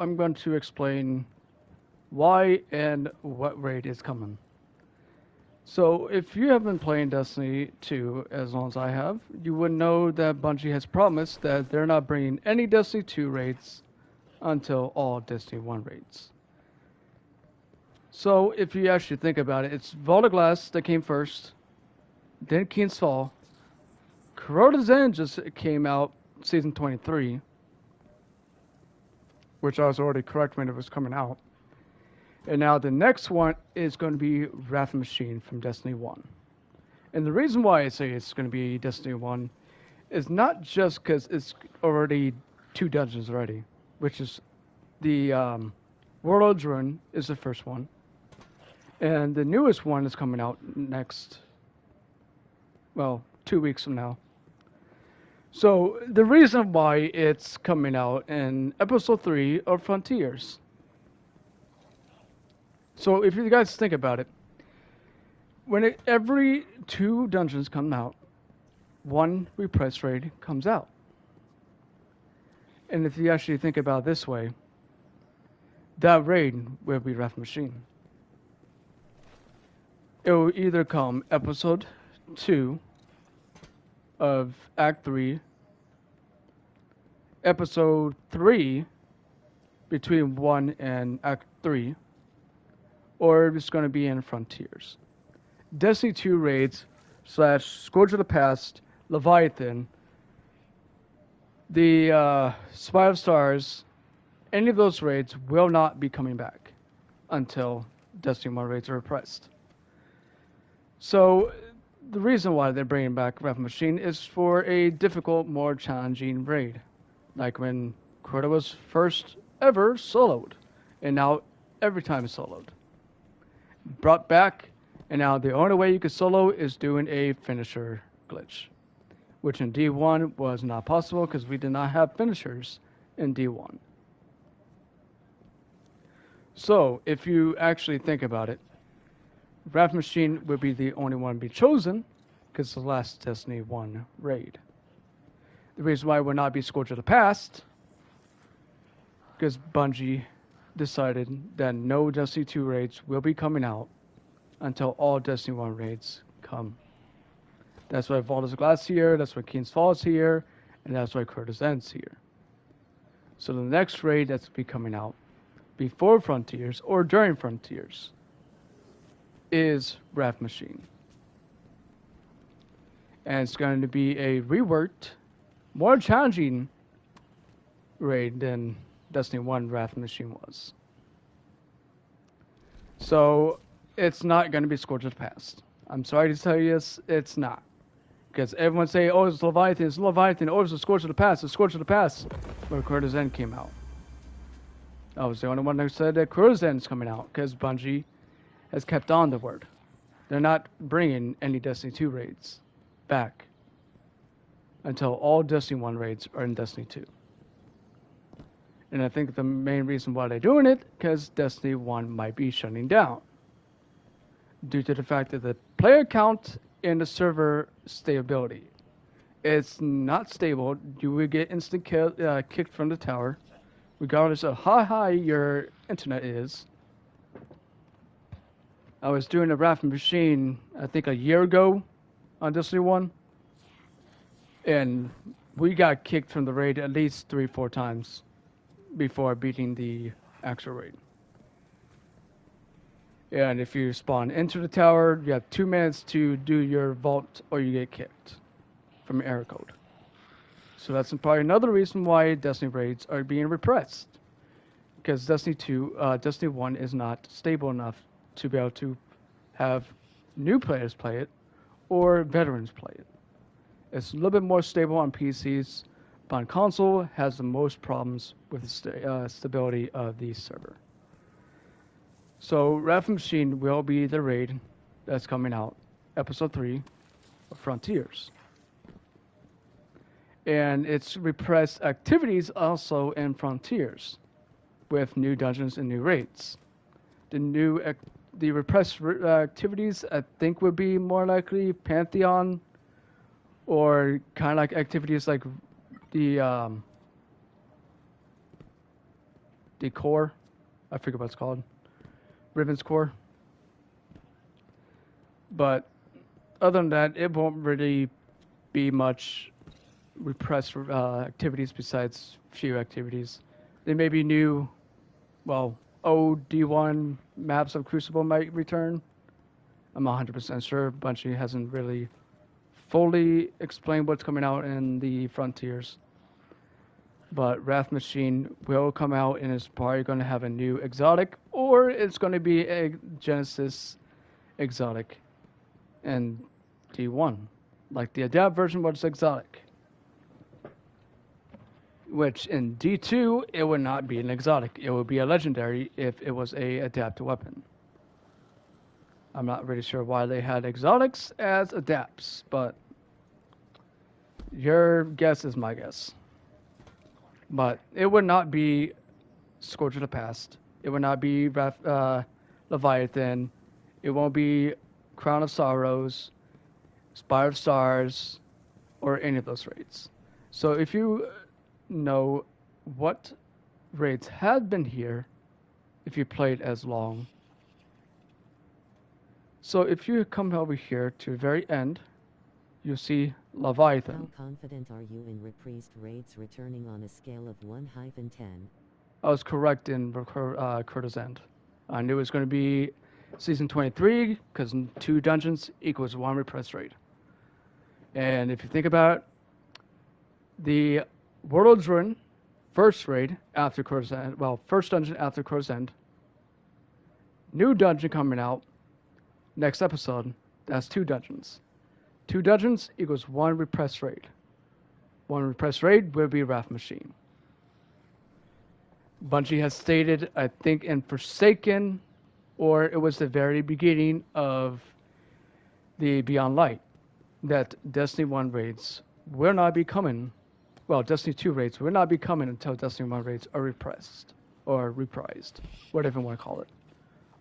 I'm going to explain why and what raid is coming. So, if you have been playing Destiny 2 as long as I have, you would know that Bungie has promised that they're not bringing any Destiny 2 raids until all Destiny 1 raids. So, if you actually think about it, it's Vault of Glass that came first, then King's Fall. Corroda's End just came out season 23, which I was already correct when it was coming out. And now the next one is going to be Wrath of Machine from Destiny 1. And the reason why I say it's going to be Destiny 1 is not just because it's already 2 dungeons already, which is the World of Druin is the first one. And the newest one is coming out next, 2 weeks from now. So the reason why it's coming out in episode 3 of Frontiers. So if you guys think about it, when every 2 dungeons come out, 1 reprised raid comes out. And if you actually think about it this way, that raid will be Wrath Machine. It will either come episode 2 of Act 3, episode 3 between 1 and Act 3, or it's going to be in Frontiers. Destiny 2 raids / Scourge of the Past, Leviathan, the Spy of Stars, any of those raids will not be coming back until Destiny 1 raids are repressed. So the reason why they're bringing back Wrath Machine is for a difficult, more challenging raid. Like when Crota was first ever soloed, and now every time it's soloed. Brought back, and now the only way you could solo is doing a finisher glitch, which in D1 was not possible because we did not have finishers in D1. So, if you actually think about it, Wrath Machine would be the only one to be chosen because it's the last Destiny 1 raid. The reason why it would not be Scourge of the Past, because Bungie decided that no Destiny 2 raids will be coming out until all Destiny 1 raids come. That's why Vault of Glass here, that's why King's Fall is here, and that's why Corroda's End's here. So the next raid that's be coming out before Frontiers or during Frontiers is Wrath Machine. And it's going to be a reworked, more challenging raid than Destiny 1 Wrath Machine was. So it's not going to be Scourge of the Past. I'm sorry to tell you this, it's not. Because everyone say, oh, it's Leviathan, oh, it's the Scourge of the Past, it's Scourge of the Past, when Corroda's End came out. I was the only one that said that Corroda's End is coming out, because Bungie has kept on the word. They're not bringing any Destiny 2 raids back until all Destiny 1 raids are in Destiny 2. And I think the main reason why they're doing it, because Destiny 1 might be shutting down. Due to the fact that the player count and the server stability. It's not stable. You will get instant kicked from the tower, regardless of how high your internet is. I was doing a Wrath Machine, I think a year ago on Destiny 1. And we got kicked from the raid at least 3-4 times before beating the actual raid. And if you spawn into the tower, you have 2 minutes to do your vault or you get kicked from error code. So that's probably another reason why Destiny raids are being repressed. Because Destiny 1 is not stable enough to be able to have new players play it or veterans play it. It's a little bit more stable on PCs, but on console has the most problems with the stability of the server. So Wrath Machine will be the raid that's coming out, episode 3 of Frontiers. And it's repressed activities also in Frontiers, with new dungeons and new raids. The repressed activities, I think, would be more likely Pantheon, or kind of like activities like the the core. I forget what it's called. Riven's core. But other than that, it won't really be much repressed activities besides few activities. There may be new, well, OD1 maps of Crucible might return. I'm not 100% sure. Bungie hasn't really fully explained what's coming out in the Frontiers. But Wrath Machine will come out and it's probably going to have a new exotic, or it's going to be a Genesis exotic and D1. Like the Adapt version was exotic. Which in D2, it would not be an exotic. It would be a legendary if it was a Adapt weapon. I'm not really sure why they had exotics as adapts, but your guess is my guess. But it would not be Scourge of the Past. It would not be Leviathan. It won't be Crown of Sorrows, Spire of Stars, or any of those raids. So if you know what raids have been here, if you played as long. So if you come over here to the very end, you see Leviathan. How confident are you in reprised raids returning on a scale of 1-10? I was correct in Curtis End. I knew it was going to be Season 23, because 2 dungeons equals 1 repressed raid. And if you think about it, the World's Ruin, first raid after Curtis End, well, first dungeon after Curtis End, new dungeon coming out, next episode, that's 2 dungeons. 2 dungeons equals 1 repressed raid. 1 repressed raid will be Wrath Machine. Bungie has stated, I think in Forsaken, or it was the very beginning of the Beyond Light, that Destiny 1 raids will not be coming, well, Destiny 2 raids will not be coming until Destiny 1 raids are repressed, or reprised, whatever you want to call it.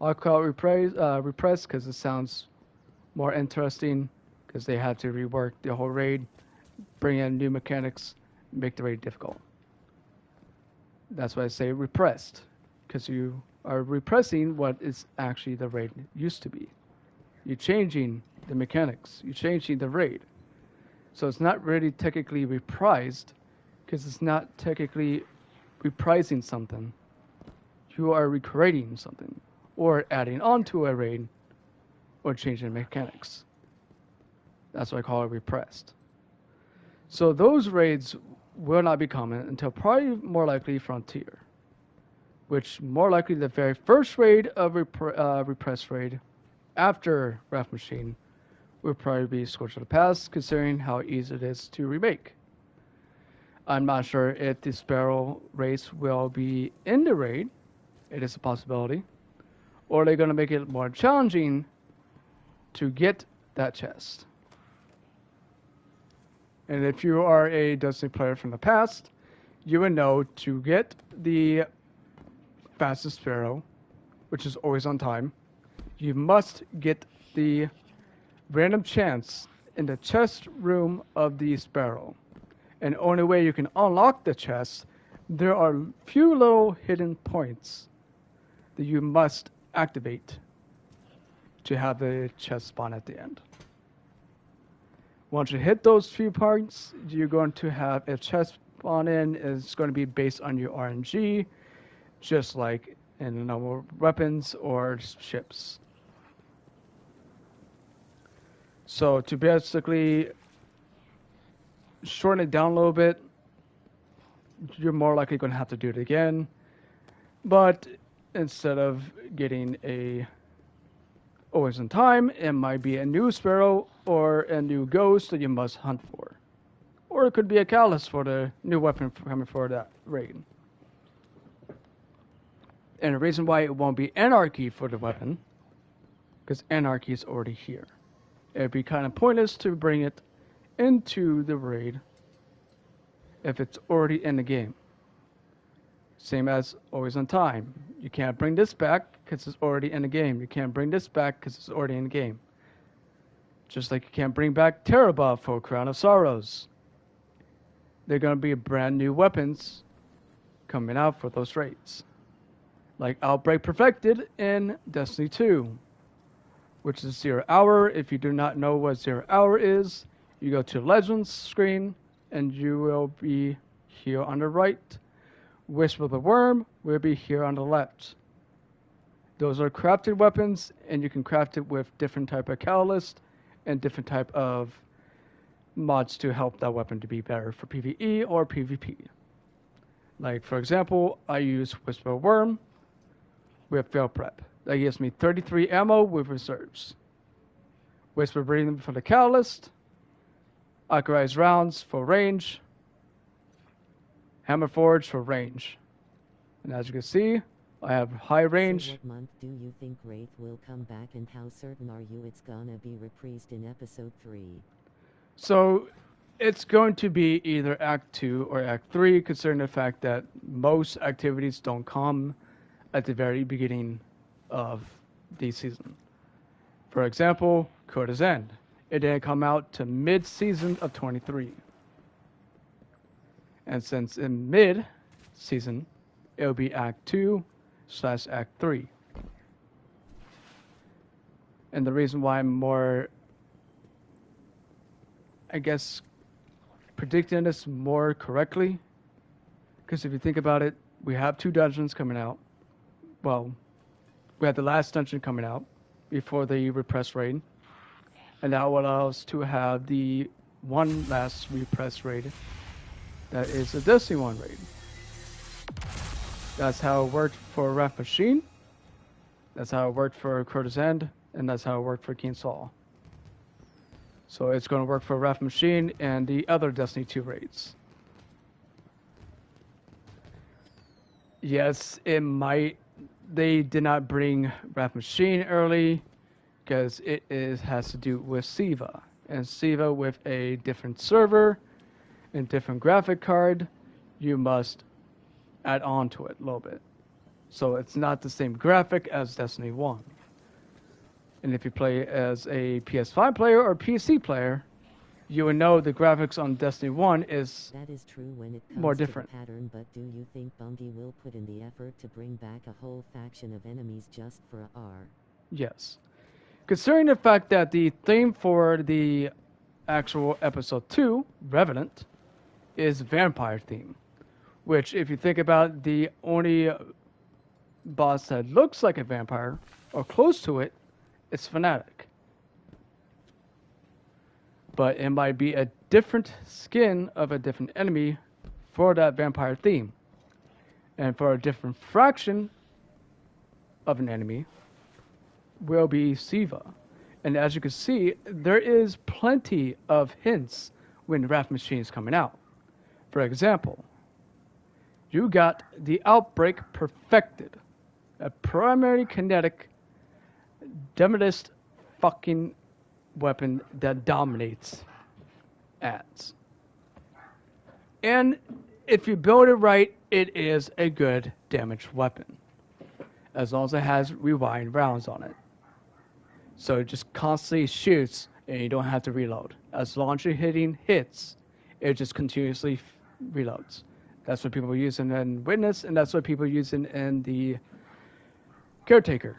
I'll call it repressed because it sounds more interesting, because they had to rework the whole raid, bring in new mechanics, make the raid difficult. That's why I say repressed, because you are repressing what is actually the raid used to be. You're changing the mechanics. You're changing the raid. So it's not really technically reprised, because it's not technically reprising something. You are recreating something, or adding on to a raid, or changing mechanics. That's why I call it repressed. So those raids will not be coming until probably more likely Frontier, which more likely the very first raid of repressed raid after Wrath Machine will probably be Scourge of the Past, considering how easy it is to remake. I'm not sure if the Sparrow race will be in the raid. It is a possibility. Or they're going to make it more challenging to get that chest. And if you are a Destiny player from the past, you would know to get the fastest Sparrow, which is always on time, you must get the random chance in the chest room of the Sparrow. And the only way you can unlock the chest, there are few little hidden points that you must activate to have the chest spawn at the end. Once you hit those few points, you're going to have a chest spawn in. It's going to be based on your RNG, just like in normal weapons or ships. So to basically shorten it down a little bit, you're more likely going to have to do it again. But instead of getting a always in time, it might be a new Sparrow or a new Ghost that you must hunt for. Or it could be a Catalyst for the new weapon coming for that raid. And the reason why it won't be Anarchy for the weapon, because Anarchy is already here. It'd be kind of pointless to bring it into the raid if it's already in the game. Same as Always on Time. You can't bring this back because it's already in the game. You can't bring this back because it's already in the game. Just like you can't bring back Terra Buff for Crown of Sorrows. They're going to be brand new weapons coming out for those raids. like Outbreak Perfected in Destiny 2, which is 0 hour. If you do not know what 0 hour is, you go to Legends screen and you will be here on the right. Whisper the Worm will be here on the left. Those are crafted weapons, and you can craft it with different type of catalyst and different type of mods to help that weapon to be better for PvE or PvP. Like, for example, I use Whisper Worm with Fail Prep. That gives me 33 ammo with reserves. Whisper Breathing for the catalyst. Archerized Rounds for range. Hammer Forge for range. And as you can see, I have high range. So what month do you think Wraith will come back, and how certain are you it's gonna be reprised in episode 3? So it's going to be either Act 2 or Act 3, considering the fact that most activities don't come at the very beginning of the season. For example, Coda's End. It didn't come out to mid-season of 23. And since in mid-season, it'll be Act 2/Act 3. And the reason why I'm more, I guess, predicting this more correctly, because if you think about it, we have 2 dungeons coming out. Well, we had the last dungeon coming out before the repressed raid, and that will allow us to have the one last repressed raid that is the Destiny 1 raid. That's how it worked for Wrath Machine, that's how it worked for Coda's End, and that's how it worked for King Saul. So it's going to work for Wrath Machine and the other Destiny 2 raids. Yes, it might. They did not bring Wrath Machine early because has to do with Siva. And Siva with a different server and different graphic card, you must add on to it a little bit. So it's not the same graphic as Destiny 1. And if you play as a PS5 player or PC player, you would know the graphics on Destiny 1 is that is true when it comes more to different. the pattern, but do you think Bungie will put in the effort to bring back a whole faction of enemies just for a R? Yes. Considering the fact that the theme for the actual episode 2, Revenant, is vampire theme, which if you think about, the only boss that looks like a vampire or close to it, it's Fnatic. But it might be a different skin of a different enemy for that vampire theme. And for a different fraction of an enemy will be Siva. And as you can see, there is plenty of hints when Wrath Machine is coming out. For example, you got the Outbreak Perfected, a primary kinetic demonist fucking weapon that dominates ads. And if you build it right, it is a good damage weapon, as long as it has rewind rounds on it. So it just constantly shoots and you don't have to reload. As long as you're hitting hits, it just continuously reloads. That's what people use in Witness, and that's what people use in the Caretaker,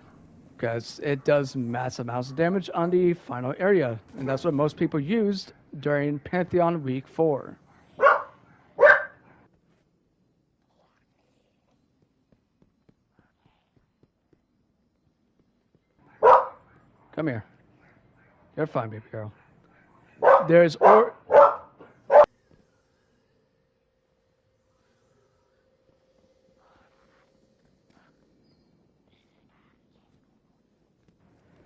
because it does massive amounts of damage on the final area, and that's what most people used during Pantheon Week 4. Come here. You're fine, baby girl. There's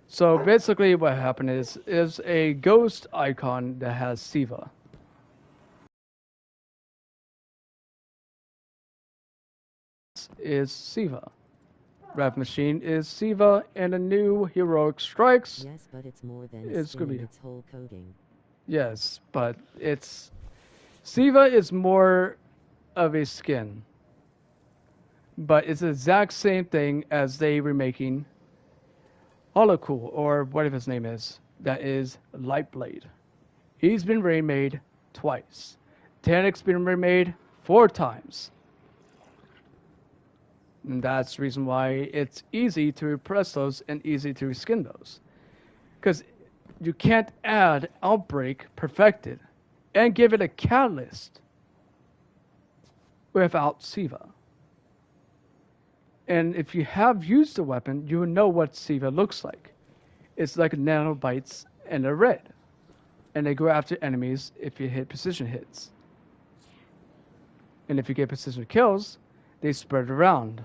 So basically what happened is a ghost icon that has Siva. Is Siva. Wrath Machine is Siva, and a new Heroic Strikes. Yes, but it's more than It's skin gonna in be. its whole coating. Yes, but it's Siva is more of a skin. But it's the exact same thing as they remaking Holocool, or whatever his name is. That is Lightblade. He's been remade twice. Tanic's been remade 4 times. And that's the reason why it's easy to repress those and easy to reskin those. Because you can't add Outbreak Perfected and give it a catalyst without Siva. And if you have used the weapon, you will know what Siva looks like. It's like nanobites and they're red. And they go after enemies if you hit precision hits. And if you get precision kills, they spread around.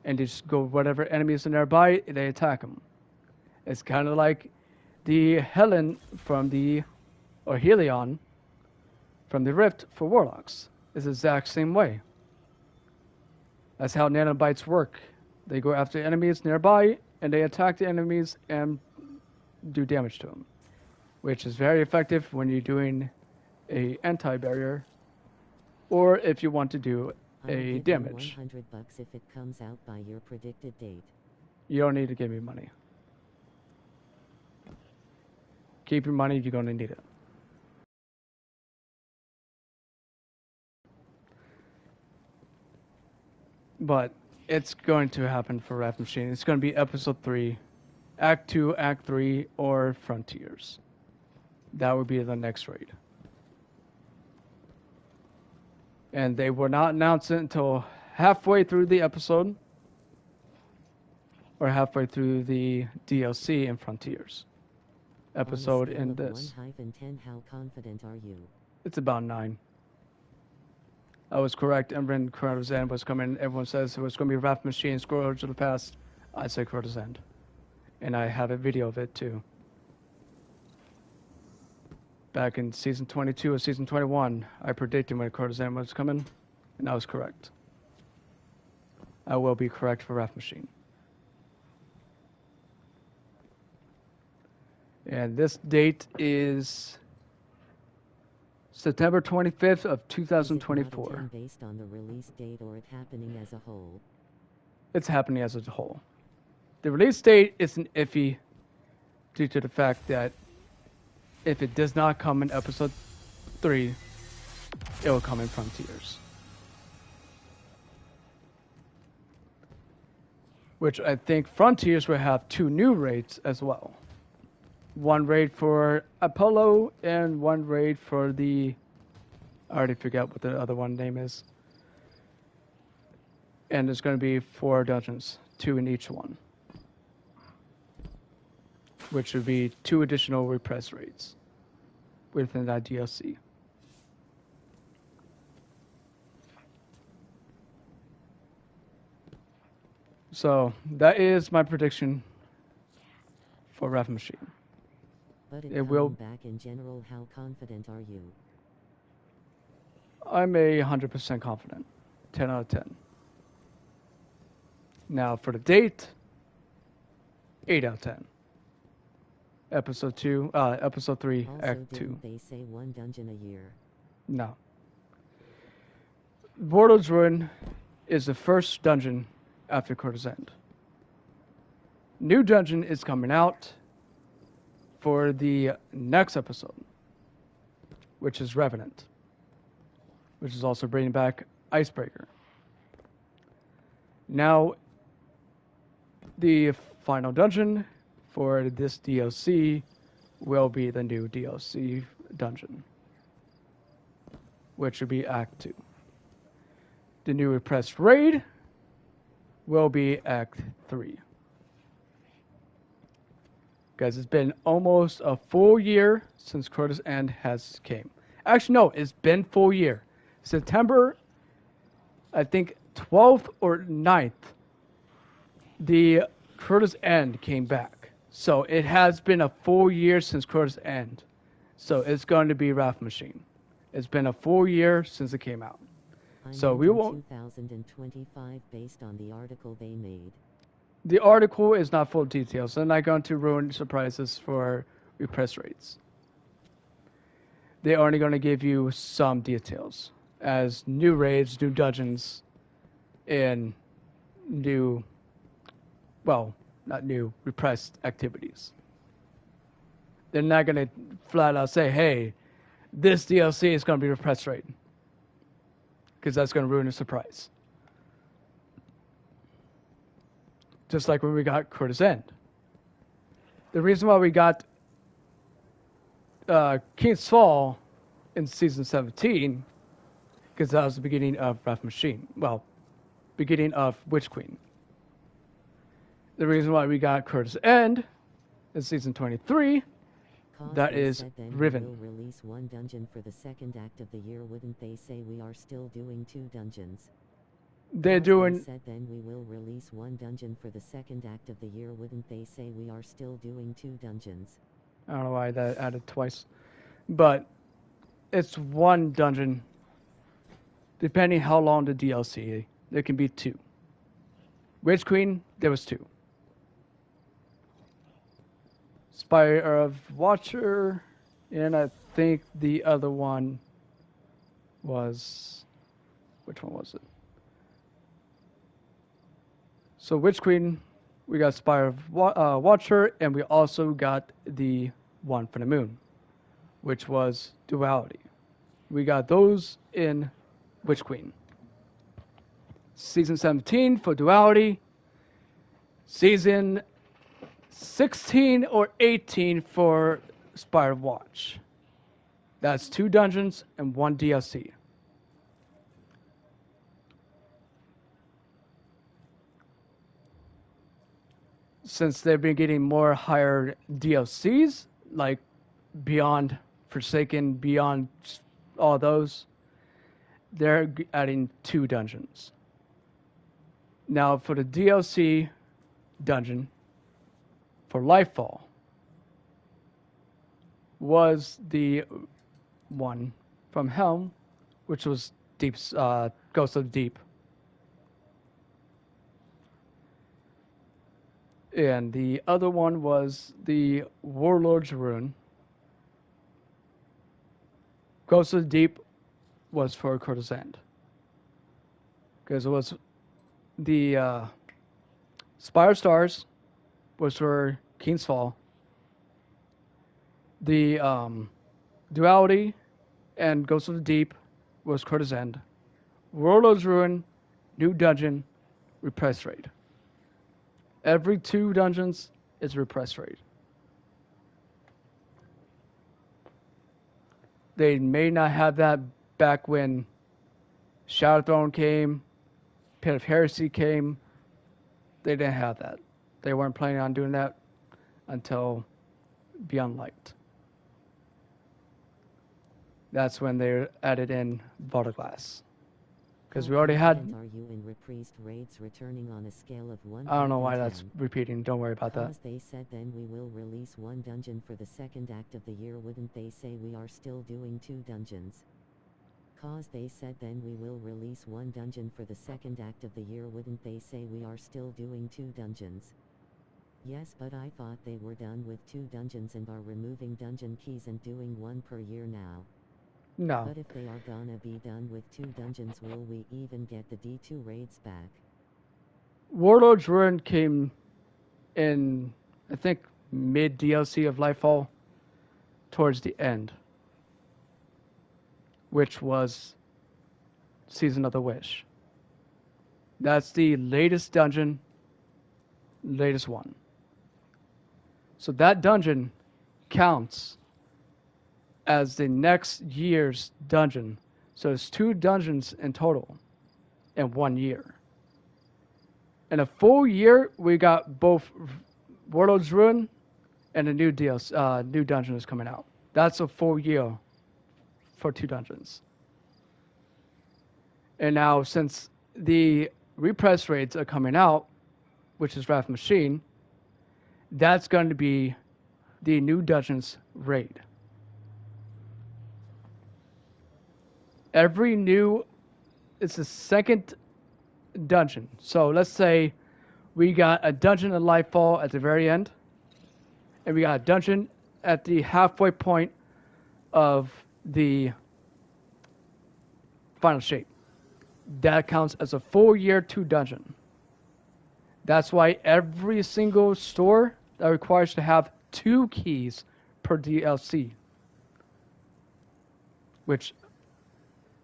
And they just go whatever enemies are nearby, they attack them. It's kind of like the Helen from or Helion from the Rift for Warlocks. It's the exact same way. That's how nanobites work. They go after enemies nearby, and they attack the enemies and do damage to them, which is very effective when you're doing a anti-barrier, or if you want to do a damage. $100 if it comes out by your predicted date. You don't need to give me money. Keep your money, you're going to need it. But it's going to happen for Wrath Machine. It's going to be Episode 3, Act 2, Act 3, or Frontiers. That would be the next raid. And they will not announce it until halfway through the episode, or halfway through the DLC in Frontiers episode in this. 1-10, how confident are you? It's about 9. I was correct. And when Chrono's End was coming, everyone says it was going to be Wrath Machine, Scourge of the Past. I said Chrono's End. And I have a video of it too. Back in Season 22 or Season 21, I predicted when Chrono's End was coming, and I was correct. I will be correct for Wrath Machine. And this date is September 25th of 2024. Is it not based on the release date or it happening as a whole? It's happening as a whole. The release date isn't iffy due to the fact that if it does not come in Episode 3, it will come in Frontiers. Which I think Frontiers will have 2 new raids as well. 1 raid for Apollo and 1 raid for the... I already forgot what the other one name is. And there's going to be 4 dungeons, 2 in each one. Which would be 2 additional repress raids within that DLC. So that is my prediction for Wrath Machine. But it will back in general. How confident are you? I'm 100% confident. 10 out of 10. Now for the date, 8 out of 10. Episode 3, Also, Act 2. didn't they say 1 dungeon a year? No. Bordel's Ruin is the first dungeon after Chrono's End. New dungeon is coming out for the next episode, which is Revenant, which is also bringing back Icebreaker. Now, the final dungeon for this DLC will be the new DLC dungeon, which will be Act 2. The new repressed raid will be Act 3. Guys, it's been almost a full year since Chrono's End has came. Actually, no, it's been full year. September, I think 12th or 9th, the Chrono's End came back. So it has been a full year since Chrono's End. So it's going to be Wrath Machine. It's been a full year since it came out. So we won't... 2025 based on the article they made. The article is not full of details. They're not going to ruin surprises for repress rates. They're only going to give you some details as new raids, new dungeons, and new, well, not new, repressed activities. They're not going to flat out say, hey, this DLC is going to be repressed rate, because that's going to ruin the surprise. just like when we got Curtis End. The reason why we got King's Fall in season 17, because that was the beginning of Wrath Machine. Well, beginning of Witch Queen. The reason why we got Curtis End in season 23, that is Riven. We'll release one dungeon for the second act of the year. Wouldn't they say we are still doing 2 dungeons? They're doing. Said then we will release one dungeon for the second act of the year. Wouldn't they say we are still doing 2 dungeons? I don't know why that added twice, but it's 1 dungeon. Depending how long the DLC, there can be 2. Witch Queen, there was 2. Spire of Watcher, and I think the other one was, which one was it? So Witch Queen, we got Spire of Watcher, and we also got the one for the moon, which was Duality. We got those in Witch Queen. Season 17 for Duality. Season 16 or 18 for Spire of Watch. That's 2 dungeons and 1 DLC. Since they've been getting more higher DLCs, like Beyond Forsaken, Beyond all those, they're adding 2 dungeons. Now for the DLC dungeon for Lightfall was the one from Helm, which was Deep's Ghost of the Deep. And the other one was the Warlord's Rune. Ghost of the Deep was for Curtis End. Because it was the Spire of Stars was for King's Fall. The Duality and Ghost of the Deep was Curtis End. Warlord's Ruin, new dungeon, repressed raid. Every 2 dungeons is repressed raid. They may not have that back when Shadow Throne came, Pit of Heresy came. They didn't have that. They weren't planning on doing that until Beyond Light. That's when they added in Vault of Glass. Because we already had. Are you in reprised raids returning on a scale of 1? I don't know why that's repeating. Don't worry about that. Cause they said then we will release 1 dungeon for the second act of the year. Wouldn't they say we are still doing 2 dungeons? Cause they said then we will release 1 dungeon for the second act of the year. Wouldn't they say we are still doing 2 dungeons? Yes, but I thought they were done with 2 dungeons and are removing dungeon keys and doing 1 per year now. No. But if they are gonna be done with 2 dungeons, will we even get the D2 raids back? Warlord's Ruin came in, I think, mid DLC of Lightfall, towards the end, which was Season of the Wish. That's the latest dungeon, latest one. So that dungeon counts as the next year's dungeon. So it's 2 dungeons in total in 1 year. In a full year, we got both Warlord's Ruin and a new new dungeon is coming out. That's a full year for 2 dungeons. And now, since the repress raids are coming out, which is Wrath Machine, that's going to be the new dungeons raid. Every new, it's the second dungeon. So let's say we got a dungeon in Lightfall at the very end, and we got a dungeon at the halfway point of the final shape. That counts as a full year 2 dungeon. That's why every single store that requires to have 2 keys per DLC, which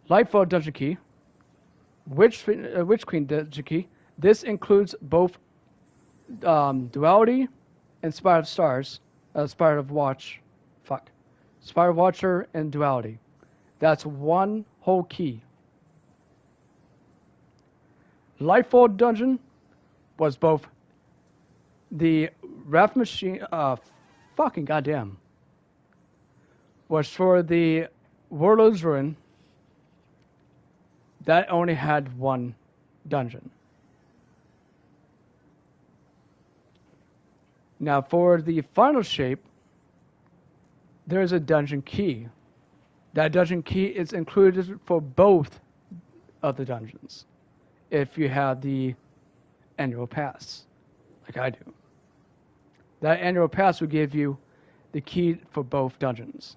Lightfall dungeon key, Witch Queen dungeon key. This includes both Duality and Spire of Stars, Spire of Watch, Spire of Watcher and Duality. That's one whole key. Lightfall dungeon was both the Wrath Machine, fucking goddamn, was for the Warlord's Ruin. That only had one dungeon. Now for the final shape, there is a dungeon key. That dungeon key is included for both of the dungeons if you have the annual pass, like I do. That annual pass will give you the key for both dungeons.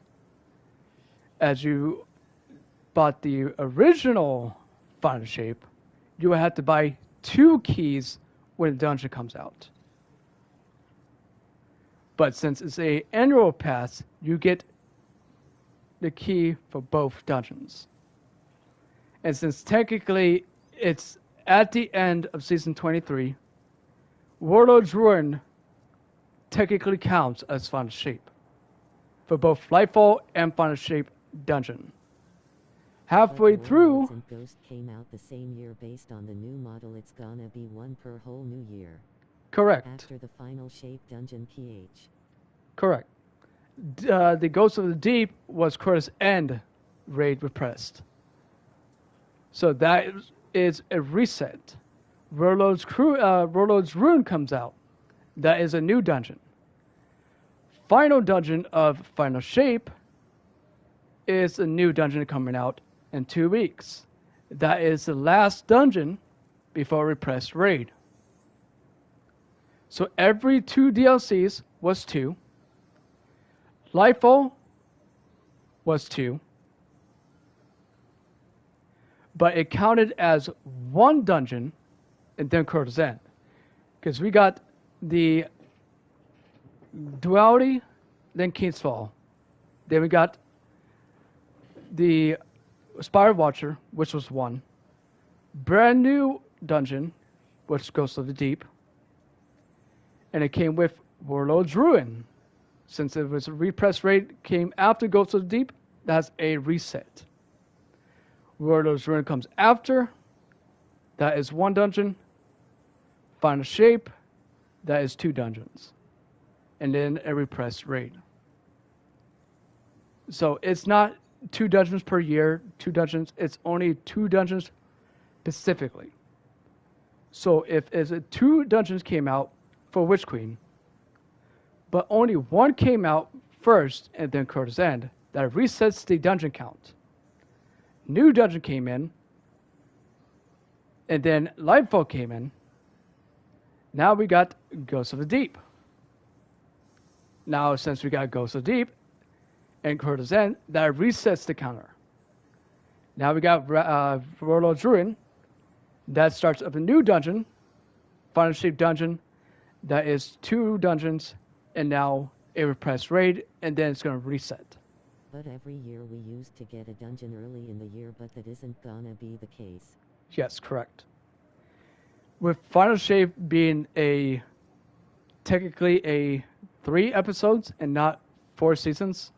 As you bought the original final shape, you will have to buy 2 keys when the dungeon comes out. But since it's an annual pass, you get the key for both dungeons. And since technically it's at the end of Season 23, Warlord's Ruin technically counts as Final Shape for both Lightfall and Final Shape dungeon. Halfway through... Warlords and Ghost came out the same year based on the new model. It's gonna be one per whole new year. Correct. After the Final Shape dungeon PH. Correct. The Ghost of the Deep was Curtis End raid repressed. So that is a reset. Warlord's Ruin comes out. That is a new dungeon. Final dungeon of Final Shape is a new dungeon coming out in 2 weeks. That is the last dungeon before repressed raid. So every 2 DLCs was 2. Lightfall was 2. But it counted as 1 dungeon and then Curtis End. Because we got the Duality, then King's Fall. Then we got the Spire Watcher, which was 1. Brand new dungeon, which Ghost of the Deep. And it came with Warlord's Ruin. Since it was a repressed raid, came after Ghost of the Deep, that's a reset. Warlord's Ruin comes after. That is 1 dungeon. Final Shape, that is 2 dungeons. And then a repressed raid. So it's not 2 dungeons per year, 2 dungeons. It's only 2 dungeons specifically. So if 2 dungeons came out for Witch Queen, but only 1 came out first and then Curtis End, that resets the dungeon count. New dungeon came in, and then Lightfall came in. Now we got Ghost of the Deep. Now since we got Ghost of the Deep and Curtis End, that resets the counter. Now we got Warlord's Ruin. That starts up a new dungeon, Final Shape dungeon. That is 2 dungeons, and now a repressed raid, and then it's going to reset. But every year we used to get a dungeon early in the year, but that isn't gonna be the case. Yes, correct. With Final Shape being technically a 3 episodes and not 4 seasons,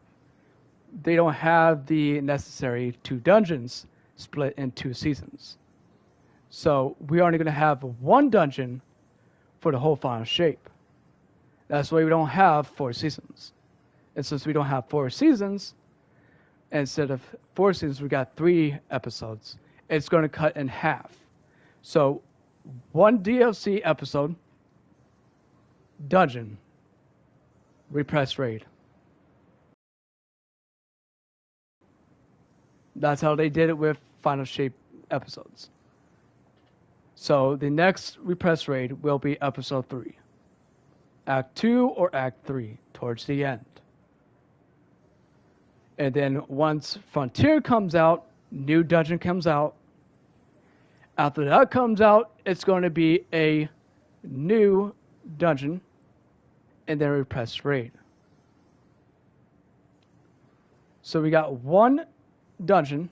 they don't have the necessary 2 dungeons split in 2 seasons. So we're only going to have 1 dungeon for the whole Final Shape. That's why we don't have 4 seasons. And since we don't have 4 seasons, instead of 4 seasons, we got 3 episodes. It's going to cut in half. So 1 DLC episode, dungeon, repressed raid. That's how they did it with Final Shape episodes. So the next repressed raid will be episode 3. Act 2 or Act 3, towards the end. And then once Frontier comes out, new dungeon comes out. After that comes out, it's going to be a new dungeon and then a repressed raid. So we got 1 dungeon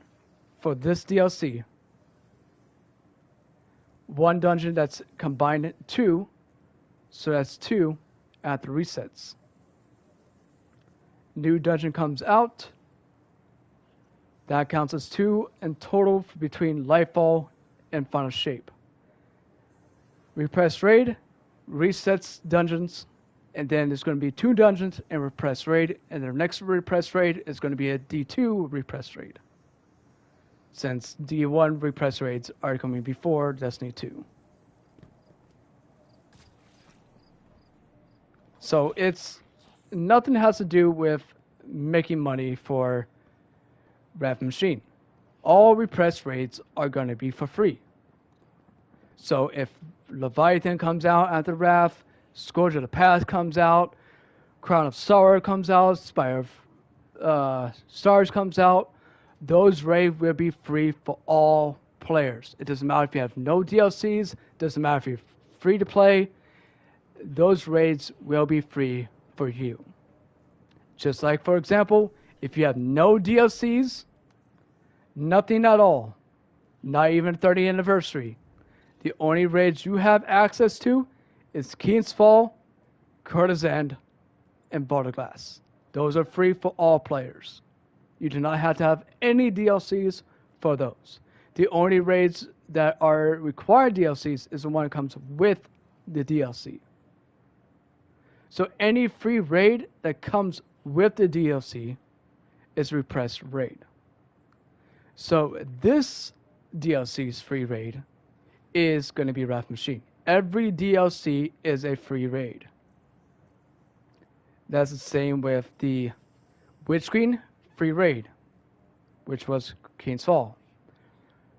for this DLC. 1 dungeon that's combined 2. So that's 2 at the resets. New dungeon comes out. That counts as 2 in total between Lightfall and Final Shape. Repressed Raid resets dungeons, and then there's going to be 2 dungeons in Repressed Raid, and the next Repressed Raid is going to be a D2 Repressed Raid, since D1 Repressed Raids are coming before Destiny 2. So it's nothing has to do with making money for Wrath Machine. All repressed raids are going to be for free. So if Leviathan comes out at the Wrath, Scourge of the Past comes out, Crown of Sorrow comes out, Spire of Stars comes out, those raids will be free for all players. It doesn't matter if you have no DLCs, doesn't matter if you're free to play, those raids will be free for you. Just like, for example, if you have no DLCs, nothing at all, not even 30th anniversary, the only raids you have access to is Keen's Fall, Curtis End, and Vault of Glass. Those are free for all players. You do not have to have any DLCs for those. The only raids that are required DLCs is the one that comes with the DLC. So any free raid that comes with the DLC is a repressed raid. So this DLC's free raid is going to be Wrath Machine. Every DLC is a free raid. That's the same with the Witch Queen free raid, which was Keen's Fall.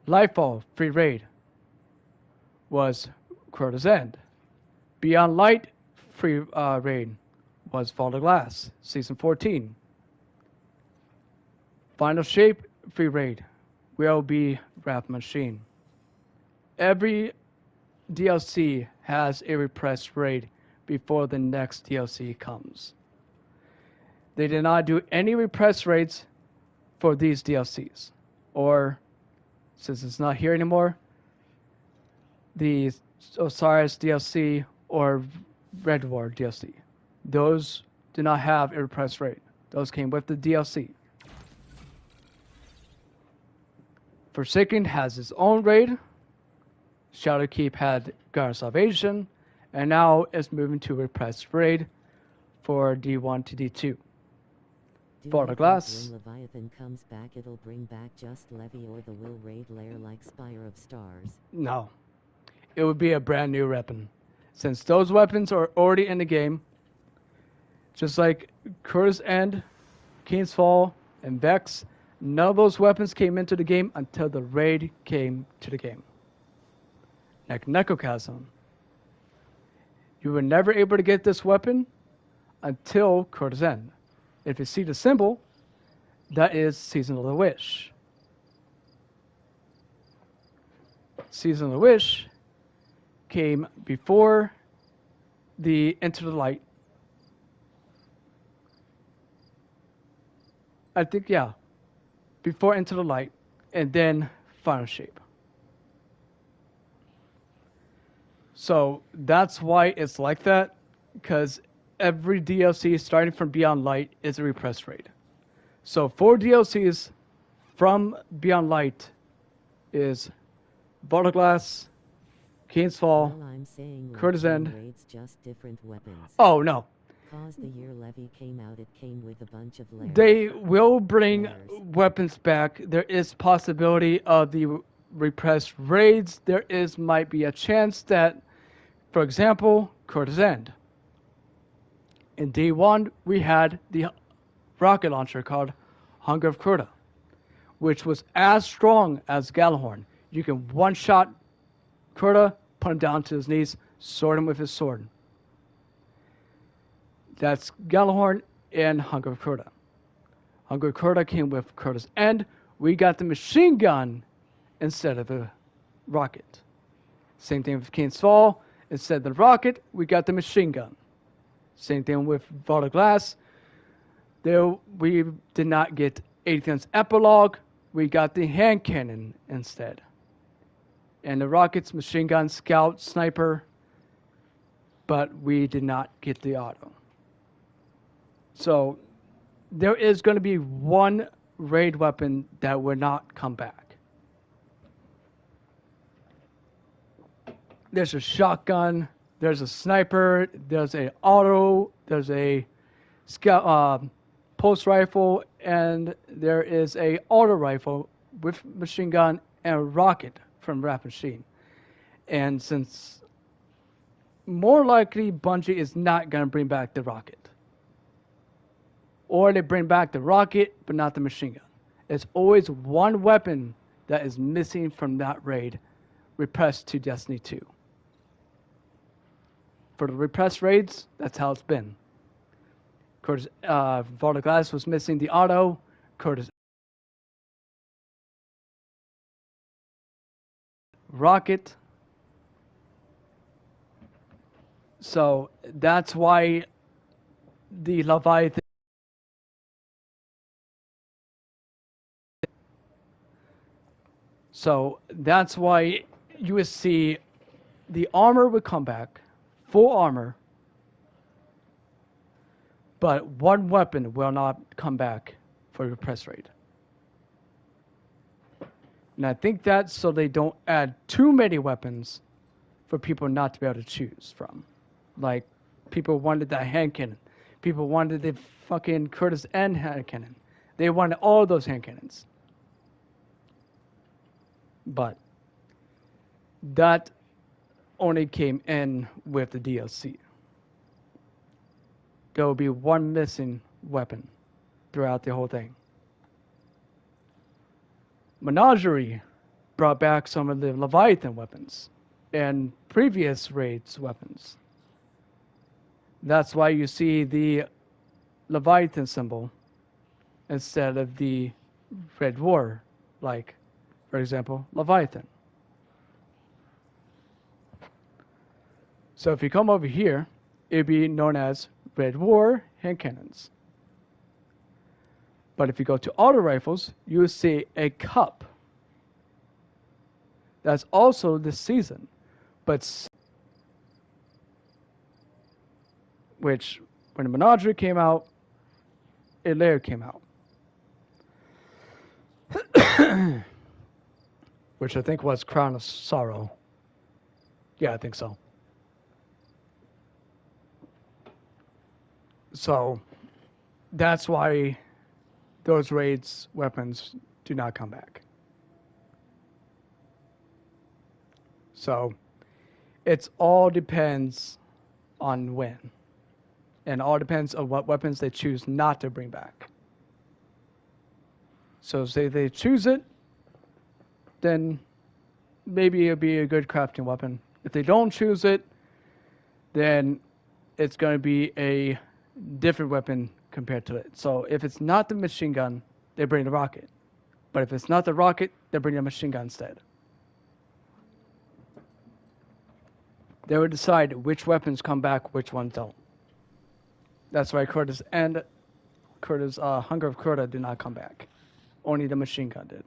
Lightfall free raid was Crota's End. Beyond Light free raid was Vault of Glass, Season 14. Final Shape free raid will be Wrath Machine. Every DLC has a repressed raid before the next DLC comes. They did not do any repressed raids for these DLCs. Or, since it's not here anymore, the Osiris DLC or Red War DLC. Those do not have a repressed raid. Those came with the DLC. Forsaken has its own raid. Shadowkeep had Guard of Salvation, and now it's moving to repressed raid for D1 to D2. Vault of Glass. When Leviathan comes back, it'll bring back just Levy or the Will Raid lair like Spire of Stars. No. It would be a brand new weapon. Since those weapons are already in the game, just like Curse End, Keen's Fall, and Vex, none of those weapons came into the game until the raid came to the game. Like Necrochasm. You were never able to get this weapon until Curtis End. If you see the symbol, that is Season of the Wish. Season of the Wish came before the Into the Light. I think, yeah. Before Into the Light, and then Final Shape. So that's why it's like that, because every DLC starting from Beyond Light is a repressed raid. So 4 DLCs from Beyond Light is Vault of Glass, Keen's Fall, Well, I'm saying Curtis End. Raids, just different weapons. Oh no, Cause the year Levy came out, it came with a bunch of lairs. they will bring Lairs. weapons back. There is possibility of the repressed raids. There might be a chance that, for example, Curtis End. In D1, we had the rocket launcher called Hunger of Crota, which was as strong as Gallahorn. You can one-shot Crota, put him down to his knees, sword him with his sword. That's Gallahorn and Hunger of Crota. Hunger of Crota came with Curtis End. We got the machine gun instead of the rocket. Same thing with Keen's Fall. Instead of the rocket, we got the machine gun. Same thing with Vault of Glass. There, we did not get Aethan's epilogue. We got the hand cannon instead. And the rockets, machine gun, scout, sniper, but we did not get the auto. So there is going to be one raid weapon that will not come back. There's a shotgun, there's a sniper, there's a auto, there's a scout, pulse rifle, and there is a auto rifle with machine gun and a rocket from Rapid Machine. And since more likely Bungie is not going to bring back the rocket. Or they bring back the rocket, but not the machine gun. It's always one weapon that is missing from that raid, repressed to Destiny 2. For the repressed raids, that's how it's been. Curtis, Vault of Glass was missing the auto. Curtis rocket. So that's why the Leviathan. So that's why you would see the armor would come back, full armor, but one weapon will not come back for the press raid. And I think that's so they don't add too many weapons for people not to be able to choose from. Like, people wanted that hand cannon. People wanted the fucking Curtis N hand cannon. They wanted all those hand cannons. But that only came in with the DLC. There will be one missing weapon throughout the whole thing. Menagerie brought back some of the Leviathan weapons and previous raids weapons. That's why you see the Leviathan symbol instead of the Red War, like, for example, Leviathan. So if you come over here, it'd be known as Red War hand cannons. But if you go to auto rifles, you will see a cup. That's also this season, but which when the Menagerie came out, it later came out. Which I think was Crown of Sorrow. Yeah, I think so. So that's why those raids weapons do not come back. So it's all depends on when. And all depends on what weapons they choose not to bring back. So say they choose it, then maybe it'll be a good crafting weapon. If they don't choose it, then it's going to be a different weapon compared to it. So if it's not the machine gun, they bring the rocket. But if it's not the rocket, they bring the machine gun instead. They would decide which weapons come back, which ones don't. That's why Curtis and Curtis Hunger of Kurta did not come back. Only the machine gun did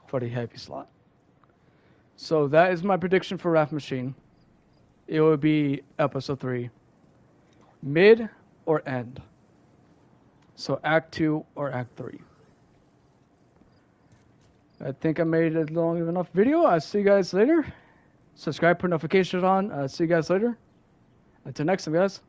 for the heavy slot. So that is my prediction for Wrath Machine. It will be episode 3. Mid or end. So Act 2 or Act 3. I think I made a long enough video. I'll see you guys later. Subscribe, put notifications on. See you guys later. Until next time, guys.